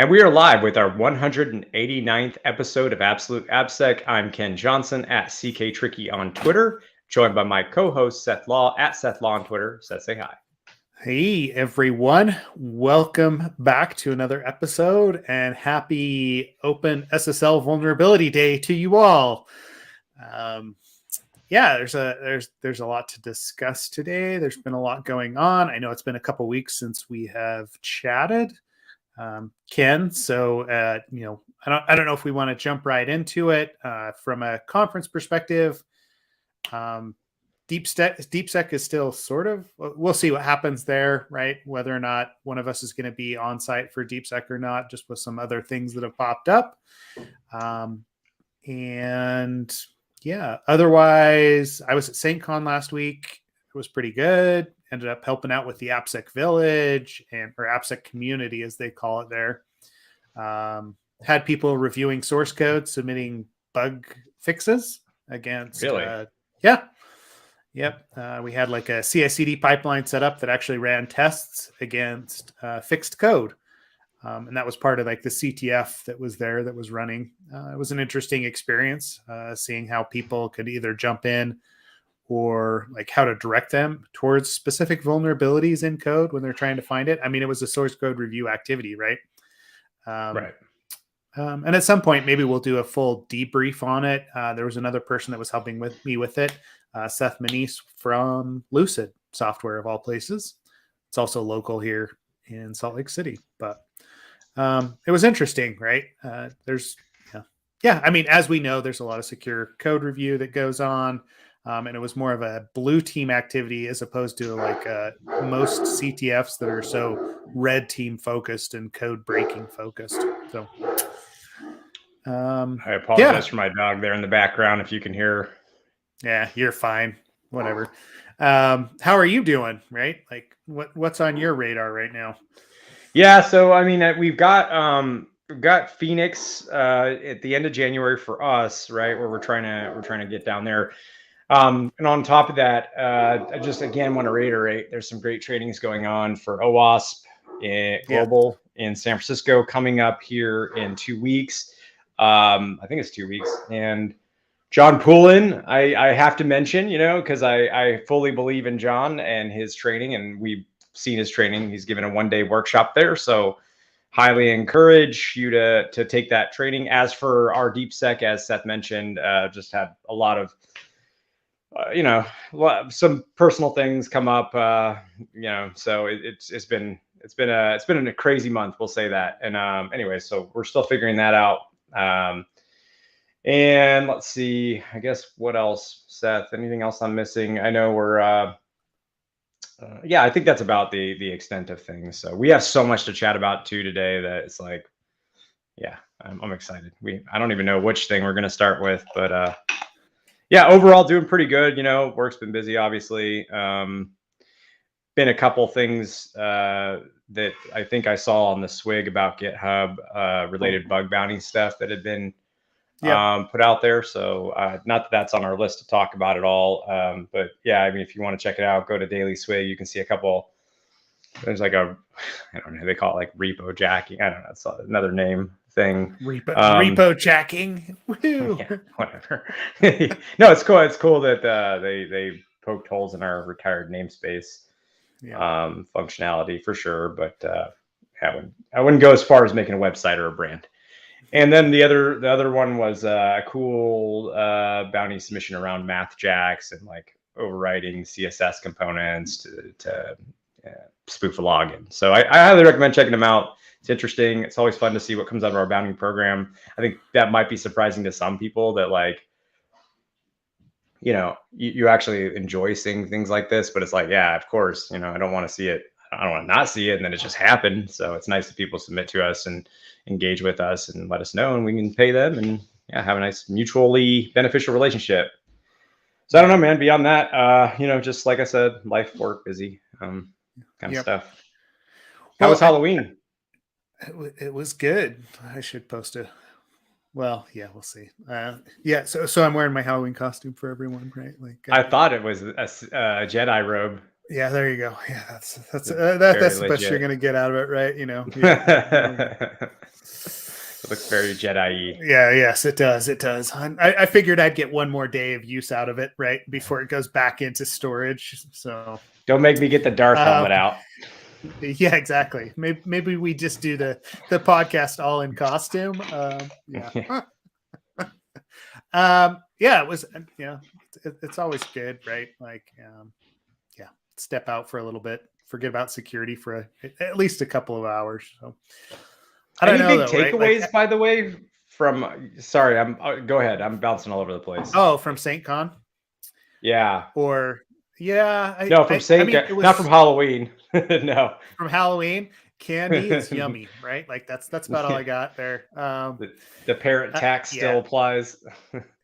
And we are live with our 189th episode of Absolute AppSec. I'm Ken Johnson at CK Tricky on Twitter, joined by my co-host Seth Law at Seth Law on Twitter. Seth, say hi. Hey everyone, welcome back to another episode and happy Open SSL Vulnerability Day to you all. There's a lot to discuss today. There's been a lot going on. I know it's been a couple weeks since we have chatted, Ken. So I don't know if we want to jump right into it from a conference perspective. DeepSec is still sort of, we'll see what happens there, right? Whether or not one of us is going to be on site for DeepSec or not, just with some other things that have popped up. Otherwise, I was at SaintCon last week. It was pretty good. Ended up helping out with the AppSec Village or AppSec community, as they call it there. Had people reviewing source code, submitting bug fixes against. Really? Yep. We had like a CI/CD pipeline set up that actually ran tests against fixed code. And that was part of like the CTF that was there that was running. It was an interesting experience seeing how people could either jump in or like how to direct them towards specific vulnerabilities in code when they're trying to find it. I mean, it was a source code review activity, right? Right. And at some point, maybe we'll do a full debrief on it. There was another person that was helping me with it. Seth Manise from Lucid Software, of all places. It's also local here in Salt Lake City, but it was interesting, right? I mean, as we know, there's a lot of secure code review that goes on, and it was more of a blue team activity as opposed to like most CTFs that are so red team focused and code breaking focused. So I apologize for my dog there in the background if you can hear. Yeah, you're fine. Whatever. How are you doing? Right? Like, what's on your radar right now? Yeah, so I mean, we've got Phoenix at the end of January for us, right? Where we're trying to get down there. And on top of that, I just again want to reiterate: there's some great trainings going on for OWASP Global in San Francisco coming up here in 2 weeks. I think it's 2 weeks, and John Poulin, I have to mention, because I fully believe in John and his training, and we've seen his training. He's given a one-day workshop there, so highly encourage you to take that training. As for our DeepSec, as Seth mentioned, just had a lot of some personal things come up, so it's been a crazy month, we'll say that. And anyway, so we're still figuring that out. And let's see, I guess what else, Seth? Anything else I'm missing? I know we're, I think that's about the extent of things. So we have so much to chat about too today that it's like, I'm excited. I don't even know which thing we're going to start with, but overall doing pretty good. Work's been busy, obviously. Been a couple things that I think I saw on the Swig about GitHub related bug bounty stuff that had been put out there. So not that that's on our list to talk about at all. But yeah, I mean, if you want to check it out, go to Daily Swig. You can see a couple. There's like I don't know, they call it like repo jacking. I don't know. It's another name thing. Repo jacking. Woo. Yeah, whatever. No, it's cool. It's cool that they poked holes in our retired namespace functionality for sure. But I wouldn't go as far as making a website or a brand. And then the other one was a cool bounty submission around math jacks and like overriding CSS components to spoof a login. So I highly recommend checking them out. It's interesting. It's always fun to see what comes out of our bounty program. I think that might be surprising to some people that like, you actually enjoy seeing things like this, but it's like, yeah, of course, I don't want to see it. I don't want to not see it, and then it just happened. So it's nice that people submit to us and engage with us and let us know, and we can pay them and have a nice mutually beneficial relationship. So I don't know, man. Beyond that, just like I said, life, work, busy, kind of stuff. How was Halloween? It was good. I should post it. Well, yeah, we'll see. So I'm wearing my Halloween costume for everyone, right? Like I thought it was a Jedi robe. Yeah, there you go. Yeah, that's It's the very best you're legit. gonna get out of it, right? Yeah. It looks very Jedi-y. Yeah, yes, it does. It does. I figured I'd get one more day of use out of it, right, before it goes back into storage. So, Don't make me get the Darth helmet out. yeah, exactly. Maybe we just do the podcast all in costume. Yeah. Yeah, it was. It's always good, right? Like, yeah, step out for a little bit, forget about security for at least a couple of hours. So, I don't Any know big though, right? Like, takeaways, by the way, from sorry, go ahead. I'm bouncing all over the place. oh, from St. Con Yeah. or yeah, No, from I St. mean, it Not from was Halloween. No. from Halloween. Candy is yummy, right? Like that's about all I got there. The parent tax Yeah. still applies.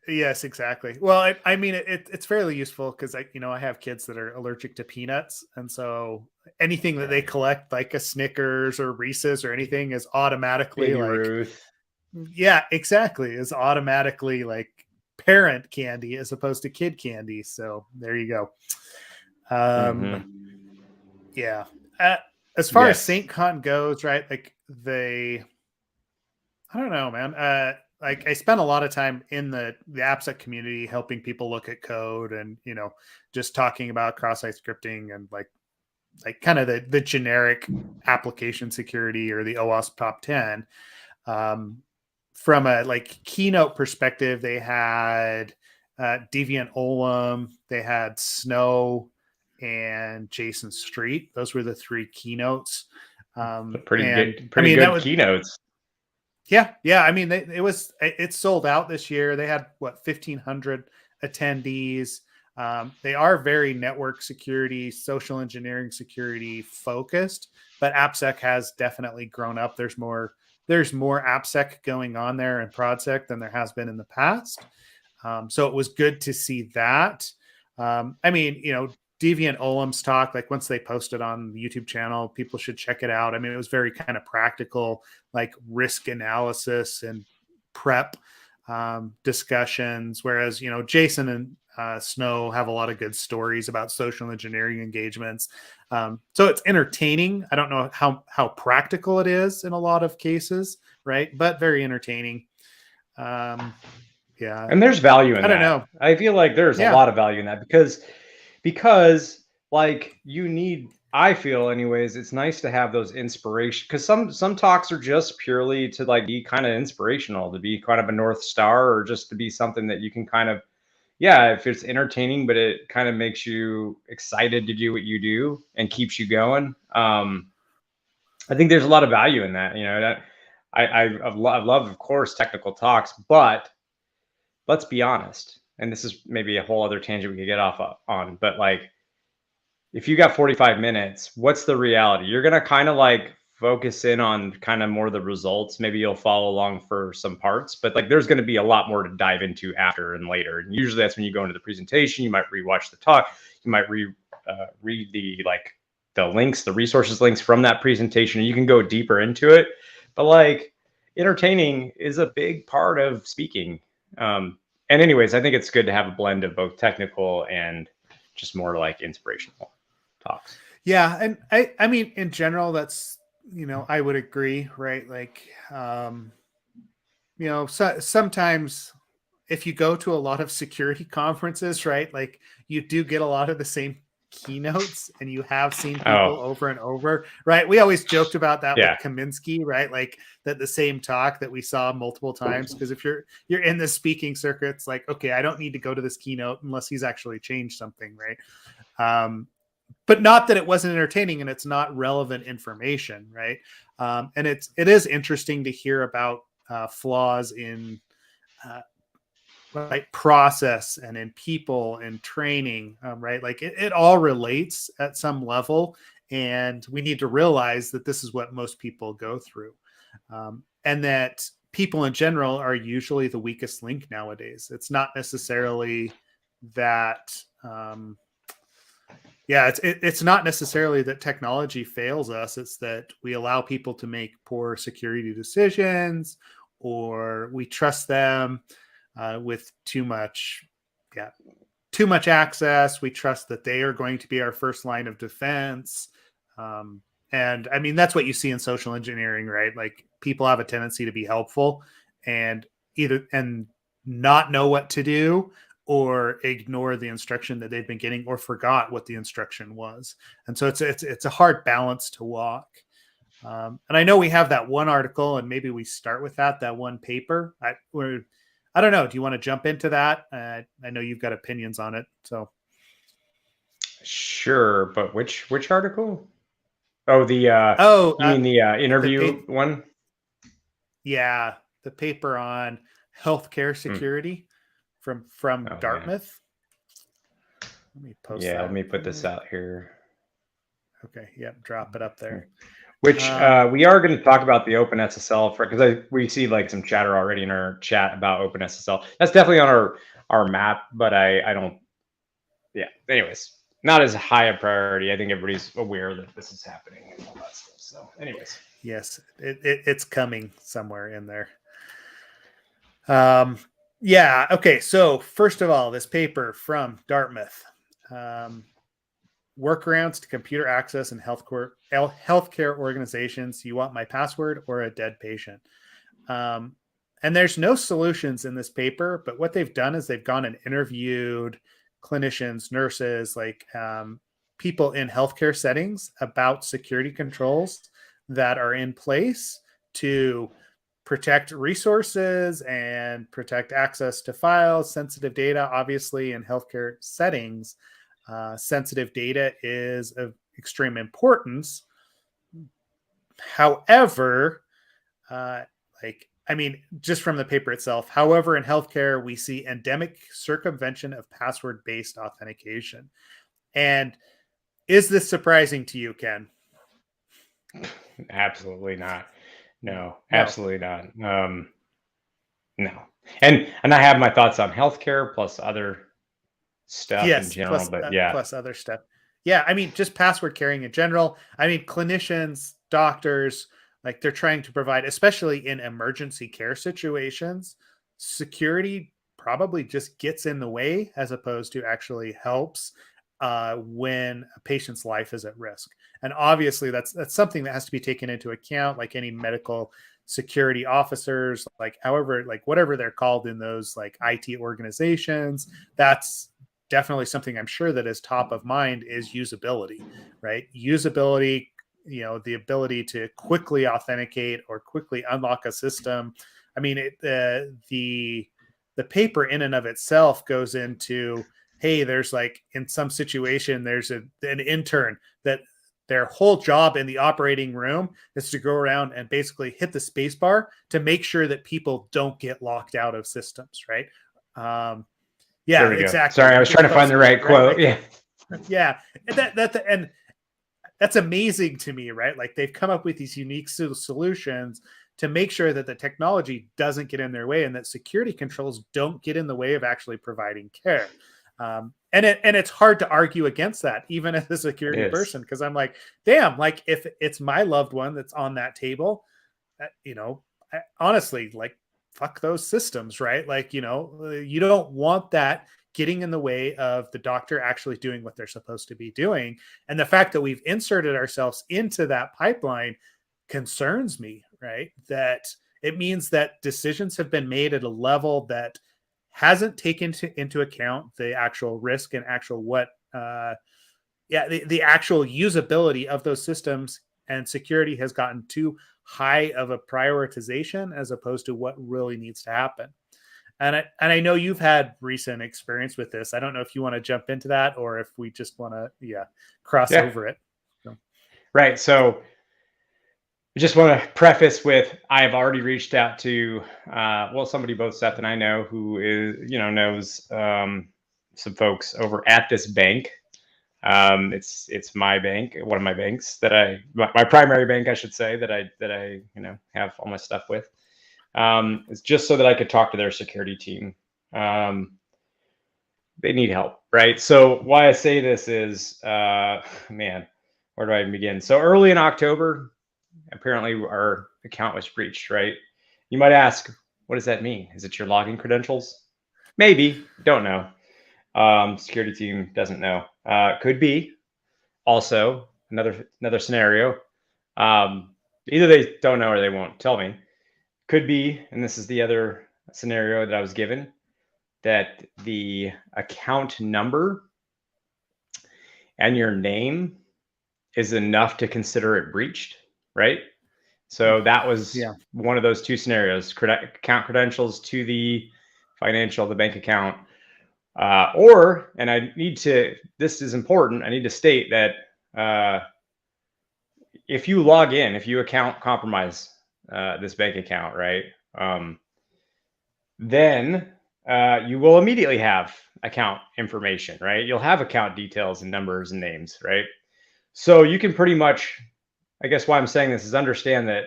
Yes, exactly. Well, I mean, it's fairly useful because I have kids that are allergic to peanuts, and so anything that they collect, like a Snickers or Reese's or anything, is automatically Baby like, Ruth. yeah, exactly, is automatically like parent candy as opposed to kid candy. So there you go. Yeah. As far as St. Con goes, right? Like I don't know, man. Like I spent a lot of time in the AppSec community helping people look at code and, just talking about cross-site scripting and like kind of the generic application security or the OWASP top 10. From a like keynote perspective, they had Deviant Olem, they had Snow and Jason Street. Those were the three keynotes. Pretty good keynotes. Yeah. I mean, it sold out this year. They had 1,500 attendees. They are very network security, social engineering security focused, but AppSec has definitely grown up. There's more AppSec going on there and ProdSec than there has been in the past. So it was good to see that. I mean, Deviant Olem's talk, like once they posted on the YouTube channel, people should check it out. I mean, it was very kind of practical, like risk analysis and prep discussions. Whereas, Jason and Snow have a lot of good stories about social engineering engagements. So it's entertaining. I don't know how practical it is in a lot of cases, right? But very entertaining. Yeah. And there's value in that. I don't know. I feel like there's a lot of value in that because like I feel anyways, it's nice to have those inspiration because some talks are just purely to like be kind of inspirational, to be kind of a North Star or just to be something that you can kind of, if it's entertaining, but it kind of makes you excited to do what you do and keeps you going. I think there's a lot of value in that, that I love, of course, technical talks, but let's be honest. And this is maybe a whole other tangent we could get off on, but like, if you got 45 minutes, what's the reality? You're going to kind of like focus in on kind of more of the results. Maybe you'll follow along for some parts, but like there's going to be a lot more to dive into after and later. And usually that's when you go into the presentation, you might rewatch the talk, you might read the links, the resources links from that presentation, and you can go deeper into it. But like entertaining is a big part of speaking. And anyways, I think it's good to have a blend of both technical and just more like inspirational talks. Yeah. And I mean, in general, that's, I would agree, right? Like, sometimes if you go to a lot of security conferences, right, like you do get a lot of the same keynotes and you have seen people over and over, right? We always joked about that with Kaminsky, right? Like that the same talk that we saw multiple times. Because if you're in the speaking circuit, it's like, okay, I don't need to go to this keynote unless he's actually changed something, right? But not that it wasn't entertaining and it's not relevant information, right? And it is interesting to hear about flaws in like process and in people and training, right? Like it all relates at some level, and we need to realize that this is what most people go through, and that people in general are usually the weakest link nowadays. It's not necessarily that it's not necessarily that technology fails us. It's that we allow people to make poor security decisions, or we trust them with too much too much access. We trust that they are going to be our first line of defense. And I mean, that's what you see in social engineering, right? Like people have a tendency to be helpful and not know what to do or ignore the instruction that they've been getting or forgot what the instruction was. And so it's a hard balance to walk. And I know we have that one article, and maybe we start with that one paper. I don't know. Do you want to jump into that? I know you've got opinions on it. So sure, but which article? Oh, the you mean the interview one? Yeah, the paper on healthcare security from Dartmouth. Man. Let me post that. Let me put this out here. Okay, yep, drop it up there. Which we are going to talk about the OpenSSL because we see like some chatter already in our chat about OpenSSL. That's definitely on our map, but I don't. Yeah. Anyways, not as high a priority. I think everybody's aware that this is happening and all that stuff. So, anyways. Yes, it's coming somewhere in there. Yeah. Okay. So first of all, this paper from Dartmouth, workarounds to computer access in healthcare organizations. You want my password or a dead patient? And there's no solutions in this paper, but what they've done is they've gone and interviewed clinicians, nurses, like people in healthcare settings about security controls that are in place to protect resources and protect access to files, sensitive data. Obviously, in healthcare settings, sensitive data is of extreme importance. However, just from the paper itself, however, in healthcare, we see endemic circumvention of password-based authentication. And is this surprising to you, Ken? Absolutely not. No, absolutely not. No. And I have my thoughts on healthcare plus other stuff in general, plus other stuff. Yeah, I mean, just password carrying in general. I mean, clinicians, doctors, like they're trying to provide, especially in emergency care situations, security probably just gets in the way as opposed to actually helps when a patient's life is at risk. And obviously that's something that has to be taken into account, like any medical security officers, like whatever they're called in those like IT organizations. That's definitely something I'm sure that is top of mind is usability, right? Usability, the ability to quickly authenticate or quickly unlock a system. I mean, the paper in and of itself goes into, hey, there's like in some situation, there's an intern that their whole job in the operating room is to go around and basically hit the space bar to make sure that people don't get locked out of systems, right? Yeah, exactly. Sorry, I was trying to find the right quote. Yeah. Yeah. And that's amazing to me, right? Like they've come up with these unique solutions to make sure that the technology doesn't get in their way and that security controls don't get in the way of actually providing care. And it's hard to argue against that, even as a security person, because I'm like, damn, like if it's my loved one that's on that table, honestly, like fuck those systems, right? Like, you don't want that getting in the way of the doctor actually doing what they're supposed to be doing. And the fact that we've inserted ourselves into that pipeline concerns me, right? That it means that decisions have been made at a level that hasn't taken into account the actual risk and actual the actual usability of those systems, and security has gotten too high of a prioritization as opposed to what really needs to happen. And I know you've had recent experience with this. I don't know if you want to jump into that or if we just want to cross over it. So. Right. So I just want to preface with, I've already reached out to, somebody both Seth and I know who is, knows some folks over at this bank. It's my bank, one of my banks that my primary bank, I should say, that I have all my stuff with. It's just so that I could talk to their security team. They need help, right? So why I say this is, man, where do I begin? So early in October, apparently our account was breached, right? You might ask, what does that mean? Is it your login credentials? Maybe, don't know. Security team doesn't know. Could be also another scenario. Either they don't know or they won't tell me. Could be, and this is the other scenario that I was given, that the account number and your name is enough to consider it breached, right? So that was one of those two scenarios: account credentials to the the bank account, or, and I need to, this is important, I need to state that if you log in, if you account compromise this bank account, right, then you will immediately have account information, right? You'll have account details and numbers and names, right? So you can pretty much, I guess why I'm saying this is understand that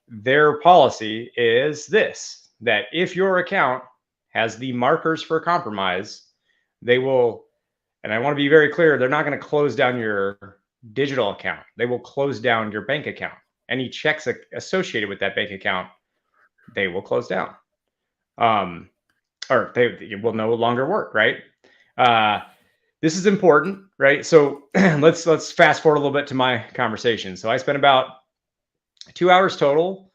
their policy is this, that if your account has the markers for compromise, they will, and I want to be very clear, they're not going to close down your digital account. They will close down your bank account. Any checks associated with that bank account, they will close down. Or it will no longer work, right? This is important, right? So let's fast forward a little bit to my conversation. So I spent about 2 hours total,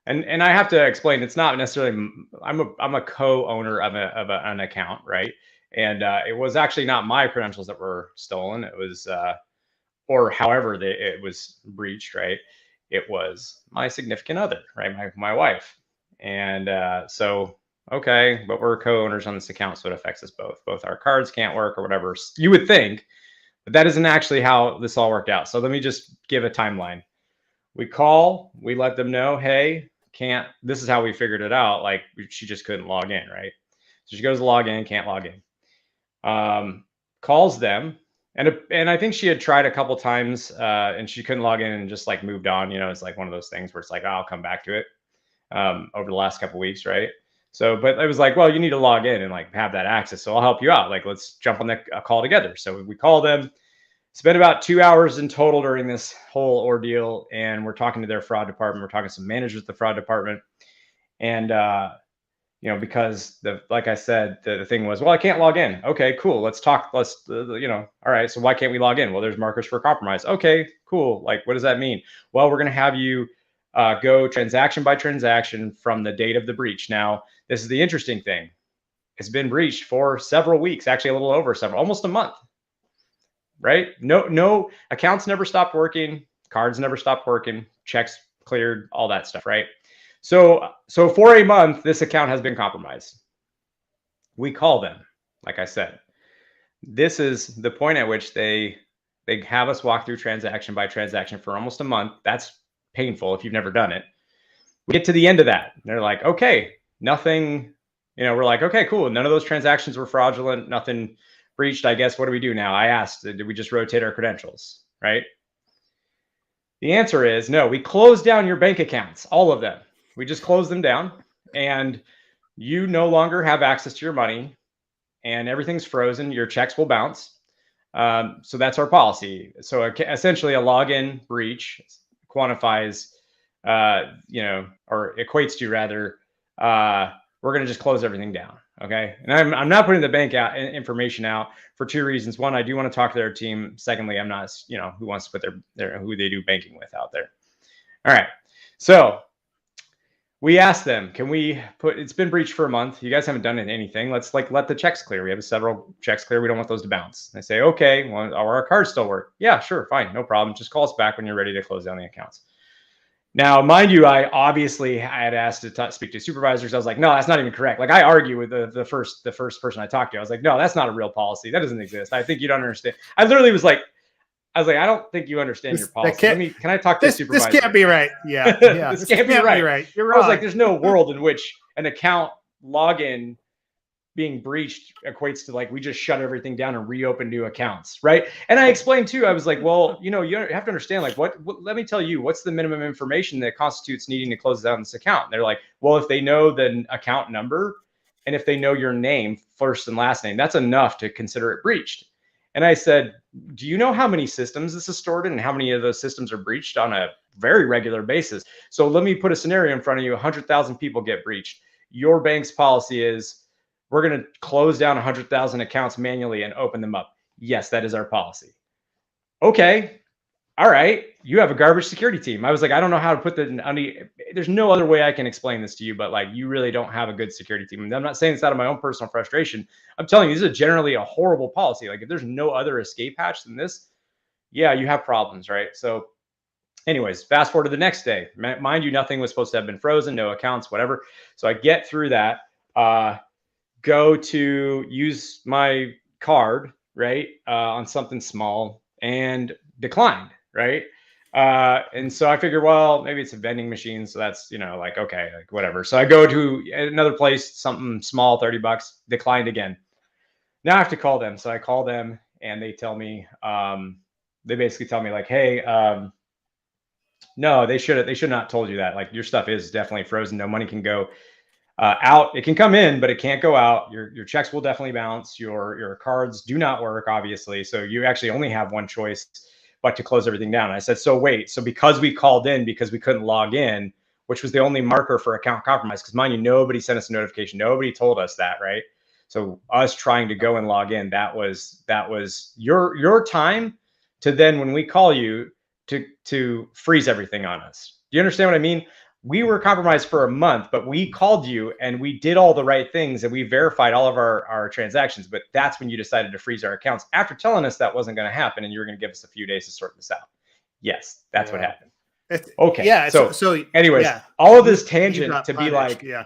and I have to explain, it's not necessarily, I'm a co-owner of an account, right? And it was actually not my credentials that were stolen. It was, or however it was breached, right? It was my significant other, right? My wife. And so, okay, but we're co-owners on this account, so it affects us both. Both our cards can't work or whatever you would think, but that isn't actually how this all worked out. So let me just give a timeline. We call, we let them know, hey, this is how we figured it out. Like, she just couldn't log in, right? So she goes to log in, can't log in. Calls them, and I think she had tried a couple times, and she couldn't log in and just like moved on. You know, it's like one of those things where it's like, oh, I'll come back to it over the last couple weeks, right? So, but it was like, well, you need to log in and like have that access. So I'll help you out. Like, let's jump on a call together. So we call them. Spent about 2 hours in total during this whole ordeal, and we're talking to their fraud department. We're talking to some managers at the fraud department, and you know, because like I said, the thing was, well, I can't log in. Okay, cool. Let's talk. You know, all right. So why can't we log in? Well, there's markers for compromise. Okay, cool. Like, what does that mean? Well, we're going to have you go transaction by transaction from the date of the breach. Now, this is the interesting thing. It's been breached for several weeks, actually a little over almost a month. Right? No accounts never stopped working, cards never stopped working, checks cleared, all that stuff, right? So for a month, this account has been compromised. We call them, like I said. This is the point at which they have us walk through transaction by transaction for almost a month. That's painful if you've never done it. We get to the end of that. They're like, okay, nothing, you know, we're like, okay, cool. None of those transactions were fraudulent, nothing breached. I guess, what do we do now? I asked, did we just rotate our credentials, right? The answer is no. We closed down your bank accounts, all of them. We just closed them down, and you no longer have access to your money, and everything's frozen. Your checks will bounce. So that's our policy. So essentially, a login breach quantifies, you know, or equates to rather, we're going to just close everything down. Okay. And I'm not putting the bank information out for two reasons. One, I do want to talk to their team. Secondly, I'm not, you know, who wants to put their who they do banking with out there. All right. So we asked them, can we it's been breached for a month. You guys haven't done anything. Let's like let the checks clear. We have several checks clear. We don't want those to bounce. They say, okay, well, our cards still work. Yeah, sure. Fine. No problem. Just call us back when you're ready to close down the accounts. Now, mind you, I obviously had asked to speak to supervisors. I was like, no, that's not even correct. Like, I argue with the first person I talked to. I was like, no, that's not a real policy. That doesn't exist. I think you don't understand. I literally was like, I don't think you understand your policy. Can I talk to the supervisor? This can't be right. Yeah. This can't be right. You're right. I was like, there's no world in which an account login being breached equates to like, we just shut everything down and reopen new accounts, right? And I explained too, I was like, well, you know, you have to understand, like, what let me tell you, what's the minimum information that constitutes needing to close down this account? And they're like, well, if they know the account number and if they know your name, first and last name, that's enough to consider it breached. And I said, do you know how many systems this is stored in and how many of those systems are breached on a very regular basis? So let me put a scenario in front of you. 100,000 people get breached. Your bank's policy is we're going to close down 100,000 accounts manually and open them up. Yes, that is our policy. Okay. All right. You have a garbage security team. I was like, I don't know how to put that there's no other way I can explain this to you, but like, you really don't have a good security team. And I'm not saying this out of my own personal frustration. I'm telling you, this is generally a horrible policy. Like, if there's no other escape hatch than this, yeah, you have problems, right? So anyways, fast forward to the next day. Mind you, nothing was supposed to have been frozen, no accounts, whatever. So I get through that, go to use my card, right, on something small, and declined, right? And so I figured, well, maybe it's a vending machine. So that's, like, okay, like whatever. So I go to another place, something small, $30, declined again. Now I have to call them. So I call them and they tell me, they basically tell me like, hey, no, they should not told you that. Like, your stuff is definitely frozen. No money can go out. It can come in, but it can't go out. Your checks will definitely bounce. Your cards do not work, obviously. So you actually only have one choice, but to close everything down. And I said, so wait, so because we called in because we couldn't log in, which was the only marker for account compromise, because mind you, nobody sent us a notification. Nobody told us that, right? So us trying to go and log in, that was your time to then, when we call you, to freeze everything on us. Do you understand what I mean? We were compromised for a month, but we called you and we did all the right things and we verified all of our transactions. But that's when you decided to freeze our accounts after telling us that wasn't going to happen and you were going to give us a few days to sort this out. Yes, that's what happened. Okay. Yeah. So anyways, yeah, all of this tangent to be like, yeah.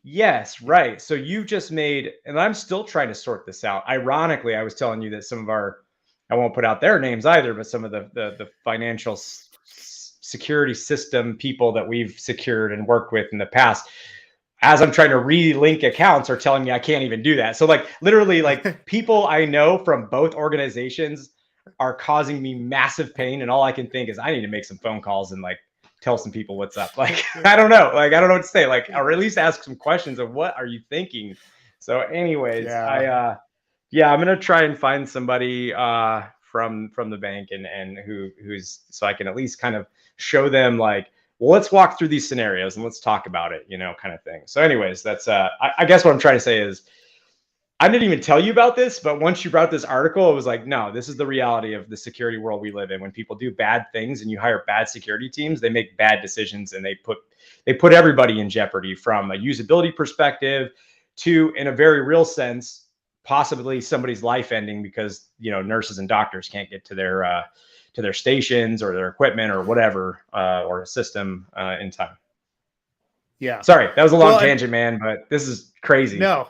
Yes, right. So you just made, and I'm still trying to sort this out. Ironically, I was telling you that some of I won't put out their names either, but some of the financial security system people that we've secured and worked with in the past, as I'm trying to relink accounts, are telling me I can't even do that. So like literally, like people I know from both organizations are causing me massive pain. And all I can think is I need to make some phone calls and like tell some people what's up. Like, I don't know. Like, I don't know what to say. Like, or at least ask some questions of what are you thinking? So anyways, I'm going to try and find somebody from the bank and who's, so I can at least kind of show them like, well, let's walk through these scenarios and let's talk about it, kind of thing. So anyways, that's, I guess what I'm trying to say is, I didn't even tell you about this, but once you brought this article, it was like, no, this is the reality of the security world we live in. When people do bad things and you hire bad security teams, they make bad decisions and they put everybody in jeopardy, from a usability perspective to, in a very real sense, possibly somebody's life ending because, nurses and doctors can't get to their stations or their equipment or whatever, or a system in time. Yeah. Sorry, that was a long tangent, man, but this is crazy. No.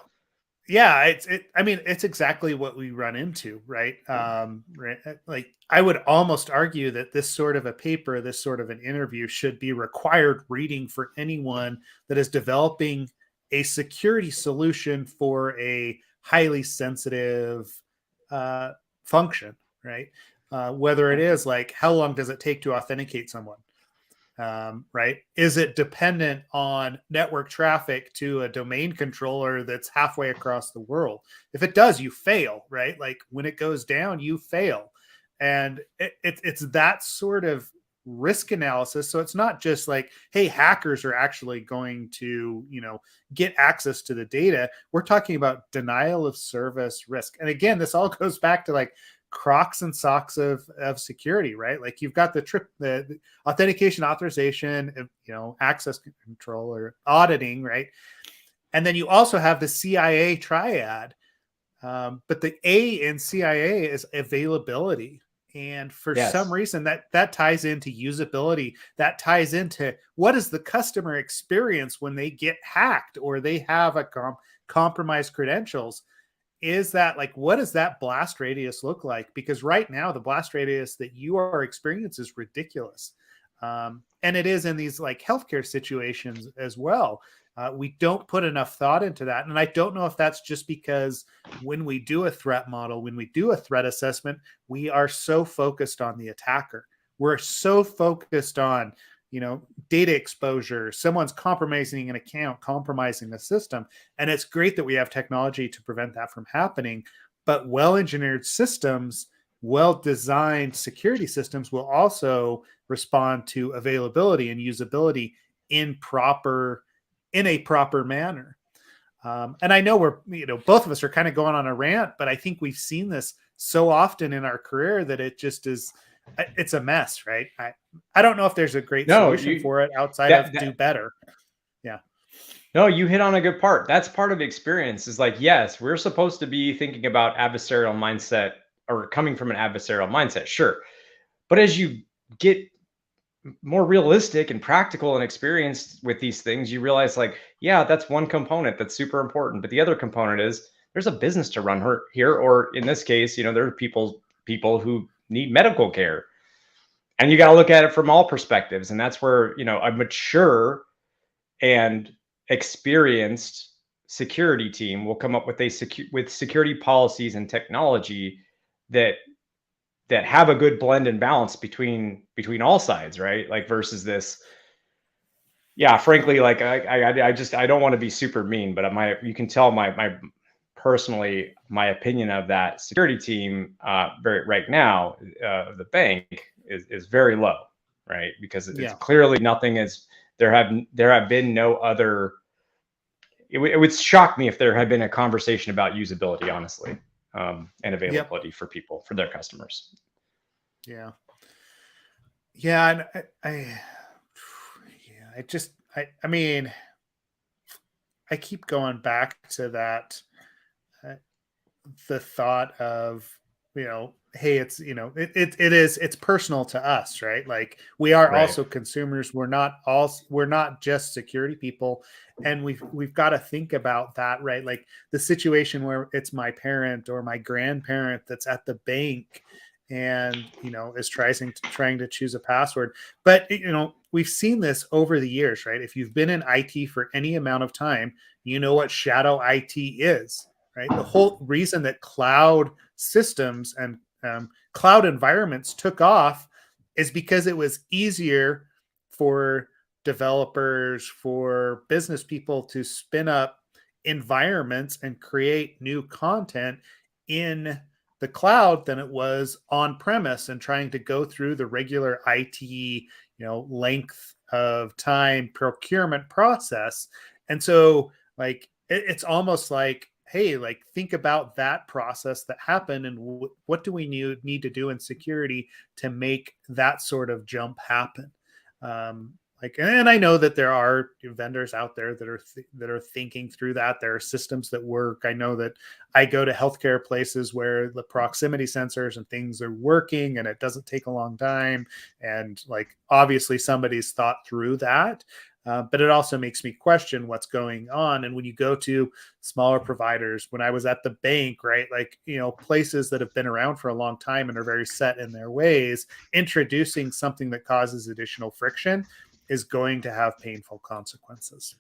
Yeah, I mean, it's exactly what we run into, right? Right? Like, I would almost argue that this sort of a paper, this sort of an interview, should be required reading for anyone that is developing a security solution for a highly sensitive function, right? Whether it is like, how long does it take to authenticate someone? Right? Is it dependent on network traffic to a domain controller that's halfway across the world? If it does, you fail, right? Like, when it goes down, you fail. And it's that sort of risk analysis. So it's not just like, hey, hackers are actually going to, get access to the data. We're talking about denial of service risk. And again, this all goes back to like Crocs and socks of security, right? Like, you've got the authentication, authorization, access control or auditing, right? And then you also have the CIA triad. But the A in CIA is availability. And for some reason that ties into usability. That ties into what is the customer experience when they get hacked or they have a compromised credentials. Is that like, what does that blast radius look like? Because right now the blast radius that you are experiencing is ridiculous. And it is in these like healthcare situations as well. We don't put enough thought into that. And I don't know if that's just because when we do a threat model, when we do a threat assessment, we are so focused on the attacker. We're so focused on, data exposure, someone's compromising an account, compromising the system. And it's great that we have technology to prevent that from happening. But well-engineered systems, well-designed security systems will also respond to availability and usability in a proper manner. And I know both of us are kind of going on a rant, but I think we've seen this so often in our career that it just is, it's a mess, right? I don't know if there's a great solution for it outside of do better. Yeah. No, you hit on a good part. That's part of the experience is like, yes, we're supposed to be thinking about adversarial mindset or coming from an adversarial mindset. Sure. But as you get more realistic and practical and experienced with these things, you realize like, yeah, that's one component that's super important. But the other component is there's a business to run here. Or in this case, there are people who need medical care. And you got to look at it from all perspectives. And that's where, a mature and experienced security team will come up with with security policies and technology that have a good blend and balance between all sides, right? Like versus this, yeah, frankly, like I don't want to be super mean, but you can tell my personally, my opinion of that security team right now, the bank is very low, right? Because it's clearly nothing is, there have been no other, it would shock me if there had been a conversation about usability, honestly, and availability for people, for their customers. Yeah. Yeah. And I mean, I keep going back to that, the thought of, hey, it's, it's personal to us, right? Like we are also consumers. We're not just security people. And we've got to think about that, right? Like the situation where it's my parent or my grandparent that's at the bank and, is trying to choose a password. But, we've seen this over the years, right? If you've been in IT for any amount of time, you know what shadow IT is, right? The whole reason that cloud systems and cloud environments took off is because it was easier for developers, for business people to spin up environments and create new content in the cloud than it was on premise and trying to go through the regular IT, length of time procurement process. And so like, it's almost like, hey, like think about that process that happened and what do we need to do in security to make that sort of jump happen? And I know that there are vendors out there that are thinking through that. There are systems that work. I know that I go to healthcare places where the proximity sensors and things are working and it doesn't take a long time. And like, obviously somebody's thought through that. But it also makes me question what's going on. And when you go to smaller providers, when I was at the bank, right, like, places that have been around for a long time and are very set in their ways, introducing something that causes additional friction is going to have painful consequences.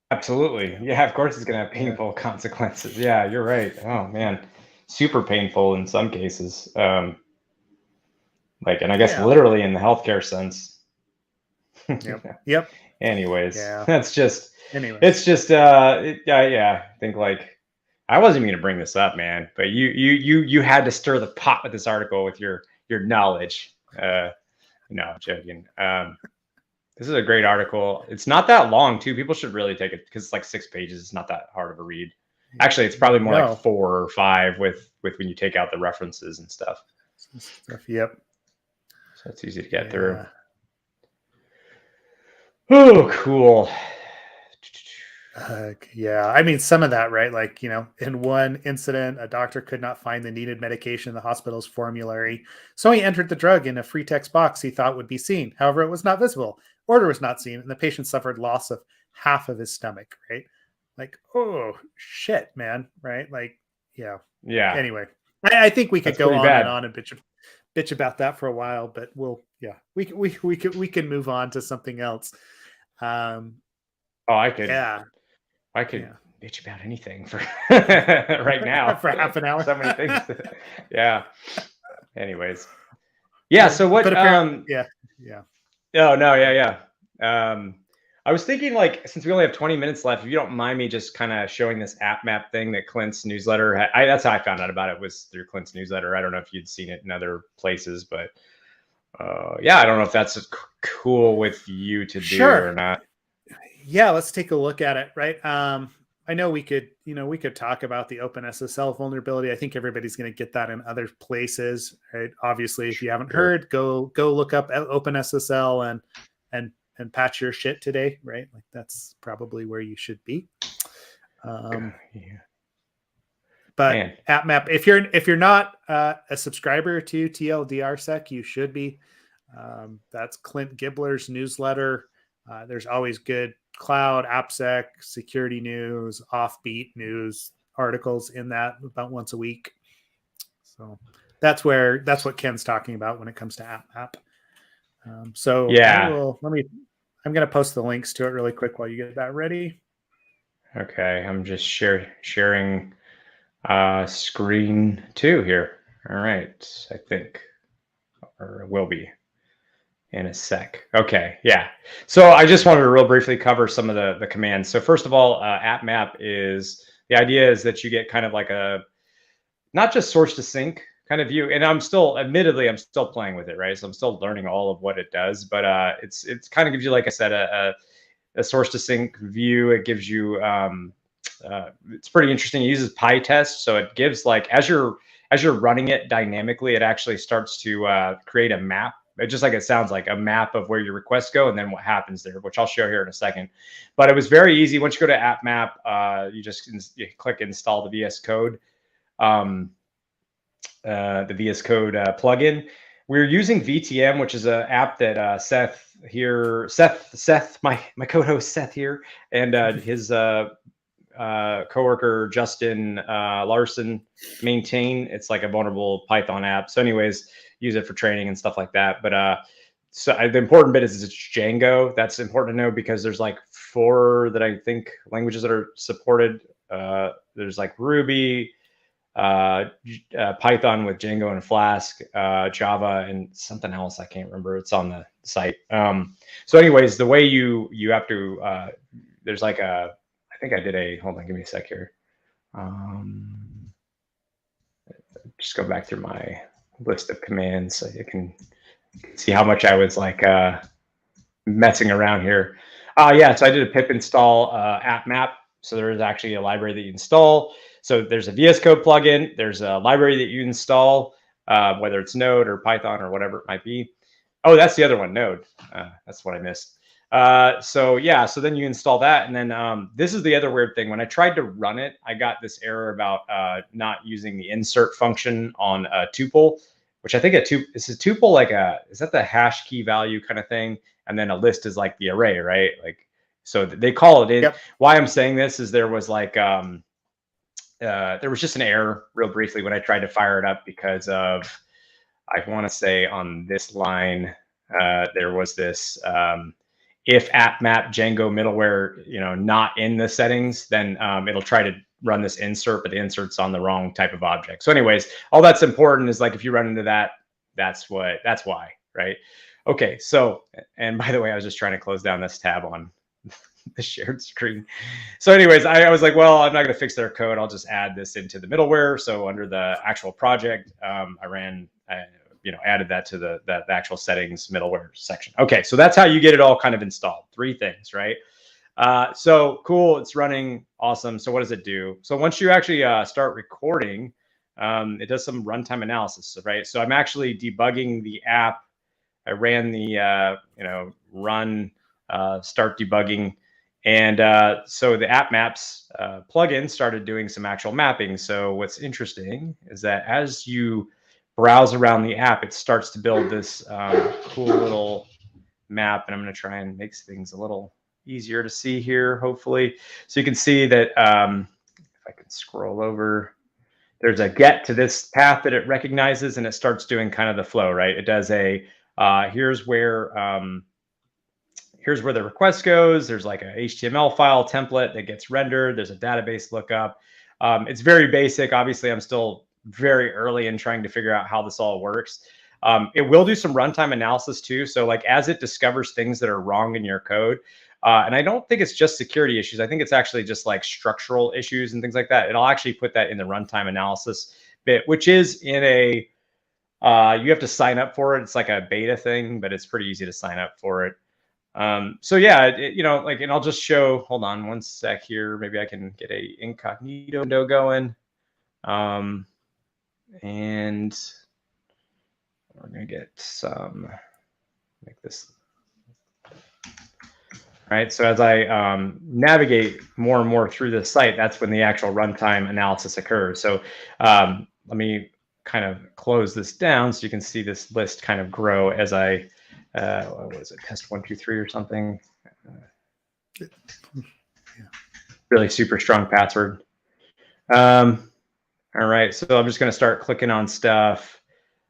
Absolutely. Yeah, of course it's going to have painful consequences. Yeah, you're right. Oh man, super painful in some cases. And I guess literally in the healthcare sense. Yep. Anyways, yeah. It's just, I think like, I wasn't even going to bring this up, man, but you had to stir the pot with this article with your knowledge. No, I'm joking. This is a great article. It's not that long too. People should really take it because it's like 6 pages. It's not that hard of a read. Actually, it's probably more like 4 or 5 with when you take out the references and stuff. Yep. So it's easy to get through. Oh, cool. I mean, some of that, right? Like, in one incident, a doctor could not find the needed medication in the hospital's formulary. So he entered the drug in a free text box he thought would be seen. However, it was not visible. Order was not seen. And the patient suffered loss of half of his stomach, right? Like, oh, shit, man. Right? Like, yeah. Anyway, I think we could go on and on and bitch about that for a while, but we can move on to something else. I could bitch about anything for right now for half an hour. So many things. Anyways. Yeah. So what? Oh no. Yeah. I was thinking like, since we only have 20 minutes left, if you don't mind me just kind of showing this AppMap thing that Clint's newsletter that's how I found out about it, was through Clint's newsletter. I don't know if you'd seen it in other places, but I don't know if that's cool with you to do or not. Yeah, let's take a look at it, right? I know we could talk about the OpenSSL vulnerability. I think everybody's going to get that in other places, right? Obviously, if you haven't heard, go look up OpenSSL and patch your shit today, right? Like that's probably where you should be. But Man. AppMap, if you're not a subscriber to TLDRSec, you should be. That's Clint Gibbler's newsletter. There's always good cloud, AppSec, security news, offbeat news articles in that about once a week. So that's what Ken's talking about when it comes to AppMap. So Yeah. I'm going to post the links to it really quick while you get that ready. Okay, I'm just sharing screen 2 here. All right, I think, or will be in a sec. Okay, yeah. So I just wanted to real briefly cover some of the commands. So first of all, AppMap is, the idea is that you get kind of like a, not just source to sync kind of view. And admittedly, I'm still playing with it, right? So I'm still learning all of what it does, but it's kind of gives you, like I said, a source to sync view. It gives you, it's pretty interesting. It uses PyTest. So it gives, like, as you're running it dynamically, it actually starts to create a map. Just like it sounds, like a map of where your requests go and then what happens there, which I'll show here in a second. But it was very easy. Once you go to AppMap, you click install the VS Code, the VS Code plugin. We're using VTM, which is an app that Seth, my co-host Seth here, and his coworker Justin Larson maintain. It's like a vulnerable Python app. So anyways, use it for training and stuff like that. But so the important bit is it's Django. That's important to know because there's like 4 that I think languages that are supported. There's like Ruby, Python with Django and Flask, Java, and something else I can't remember. It's on the site. So anyways, the way you have to, there's like a, I think I did a, hold on, give me a sec here. Just go back through my list of commands so you can see how much I was like messing around here. Yeah, so I did a pip install AppMap. So there is actually a library that you install. So there's a VS Code plugin. There's a library that you install, whether it's Node or Python or whatever it might be. Oh, that's the other one, Node. That's what I missed. So yeah, so then you install that. And then this is the other weird thing. When I tried to run it, I got this error about not using the insert function on a tuple, which I think is a tuple like is that the hash key value kind of thing? And then a list is like the array, right? Like, so they call it in. Yep. Why I'm saying this is there was like, there was just an error real briefly when I tried to fire it up because of, I want to say on this line, there was this, if AppMap Django middleware, not in the settings, then it'll try to run this insert, but the insert's on the wrong type of object. So anyways, all that's important is like, if you run into that, that's why, right? Okay, so, and by the way, I was just trying to close down this tab on the shared screen. So anyways, I was like, well, I'm not going to fix their code. I'll just add this into the middleware. So under the actual project, I ran, added that to the actual settings middleware section. Okay, so that's how you get it all kind of installed. 3 things, right? So cool, it's running, awesome. So what does it do? So once you actually start recording, it does some runtime analysis, right? So I'm actually debugging the app. I ran the run start debugging, and so the AppMaps plugin started doing some actual mapping. So what's interesting is that as you browse around the app, it starts to build this cool little map, and I'm going to try and make things a little easier to see here, hopefully. So you can see that if I can scroll over, there's a get to this path that it recognizes, and it starts doing kind of the flow, right? It does a here's where the request goes. There's like a HTML file template that gets rendered. There's a database lookup. It's very basic. Obviously, I'm still very early in trying to figure out how this all works. It will do some runtime analysis too. So like as it discovers things that are wrong in your code, and I don't think it's just security issues. I think it's actually just like structural issues and things like that. It'll actually put that in the runtime analysis bit, which is in a, you have to sign up for it. It's like a beta thing, but it's pretty easy to sign up for it. So yeah, like, and I'll just show, hold on one sec here. Maybe I can get a incognito window going. And we're going to get some, make this. All right. So as I navigate more and more through the site, that's when the actual runtime analysis occurs. So let me kind of close this down so you can see this list kind of grow as I, what was it, test 1, 2, 3 or something? Really super strong password. All right. So I'm just going to start clicking on stuff.